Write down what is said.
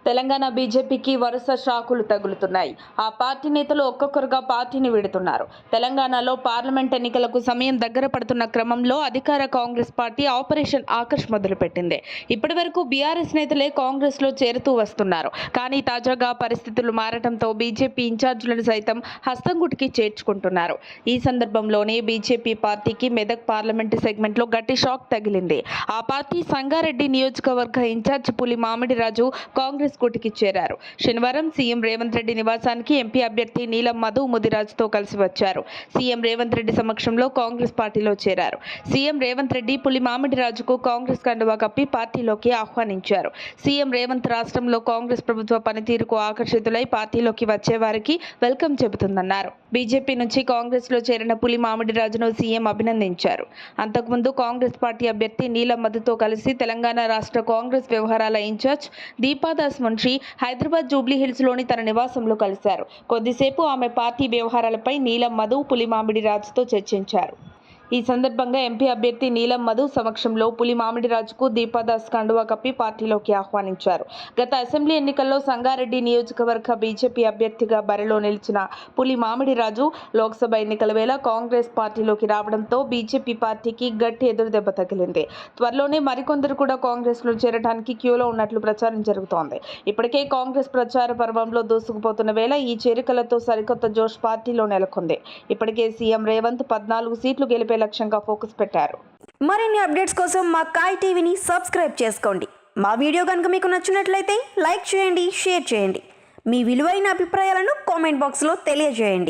తెలంగాణ బీజేపీకి వరుస షాకులు తగులుతున్నాయి. ఆ పార్టీ నేతలు ఒక్కొక్కరుగా పార్టీని వీడుతున్నారు. తెలంగాణలో పార్లమెంట్ ఎన్నికలకు సమయం దగ్గర పడుతున్న క్రమంలో అధికార కాంగ్రెస్ పార్టీ ఆపరేషన్ ఆకర్ష్ మొదలుపెట్టింది. ఇప్పటి వరకు బీఆర్ఎస్ నేతలే కాంగ్రెస్ లో చేరుతూ వస్తున్నారు. కానీ తాజాగా పరిస్థితులు మారడంతో బీజేపీ ఇన్ఛార్జీలను సైతం హస్తంగుటికి చేర్చుకుంటున్నారు. ఈ సందర్భంలోనే బీజేపీ పార్టీకి మెదక్ పార్లమెంటు సెగ్మెంట్ లో గట్టి షాక్ తగిలింది. ఆ పార్టీ సంగారెడ్డి నియోజకవర్గ ఇన్ఛార్జ్ పులి మామిడిరాజు కాంగ్రెస్ కూటికి చేరారు. శనివారం సీఎం రేవంత్ రెడ్డి నివాసానికి ఎంపీ అభ్యర్థి నీలం మధు ముదిరాజుతో కలిసి వచ్చారు. సీఎం రేవంత్ రెడ్డి సమక్షంలో కాంగ్రెస్ పార్టీలో చేరారు. సీఎం రేవంత్ రెడ్డి పులి మామిడిరాజుకు కాంగ్రెస్ కండువా కప్పి పార్టీలోకి ఆహ్వానించారు. సీఎం రేవంత్ రాష్ట్రంలో కాంగ్రెస్ ప్రభుత్వ పనితీరుకు ఆకర్షితులై పార్టీలోకి వచ్చే వారికి వెల్కమ్ చెబుతుందన్నారు. బీజేపీ నుంచి కాంగ్రెస్ లో చేరిన పులి మామిడిరాజును సీఎం అభినందించారు. అంతకుముందు కాంగ్రెస్ పార్టీ అభ్యర్థి నీలం మధుతో కలిసి తెలంగాణ రాష్ట్ర కాంగ్రెస్ వ్యవహారాల ఇన్ఛార్జ్ దీపాదాస్ మున్షి హైదరాబాద్ జూబ్లీహిల్స్ లోని తన నివాసంలో కలిశారు. కొద్దిసేపు ఆమె పార్టీ వ్యవహారాలపై నీలం మధు పులి మామిడిరాజుతో చర్చించారు. ఈ సందర్భంగా ఎంపీ అభ్యర్థి నీలం మధు సమక్షంలో పులి మామిడిరాజుకు దీపాదాస్ కండువా కప్పి పార్టీలోకి ఆహ్వానించారు. గత అసెంబ్లీ ఎన్నికల్లో సంగారెడ్డి నియోజకవర్గ బీజేపీ అభ్యర్థిగా బరిలో నిలిచిన పులి మామిడిరాజు లోక్సభ ఎన్నికల వేళ కాంగ్రెస్ పార్టీలోకి రావడంతో బీజేపీ పార్టీకి గట్టి ఎదురుదెబ్బ తగిలింది. త్వరలోనే మరికొందరు కూడా కాంగ్రెస్ లో చేరడానికి క్యూలో ఉన్నట్లు ప్రచారం జరుగుతోంది. ఇప్పటికే కాంగ్రెస్ ప్రచార పర్వంలో దూసుకుపోతున్న వేళ ఈ చేరికలతో సరికొత్త జోష్ పార్టీలో నెలకొంది. ఇప్పటికే సీఎం రేవంత్ 14 సీట్లు గెలిపే లక్ష్యంగా ఫోకస్ పెట్టారు. మరిన్ని అప్డేట్స్ కోసం మా కాయ్ టీవీని సబ్స్క్రైబ్ చేసుకోండి. మా వీడియో కనుక మీకు నచ్చినట్లయితే లైక్ చేయండి, షేర్ చేయండి. మీ విలువైన అభిప్రాయాలను కామెంట్ బాక్స్లో తెలియజేయండి.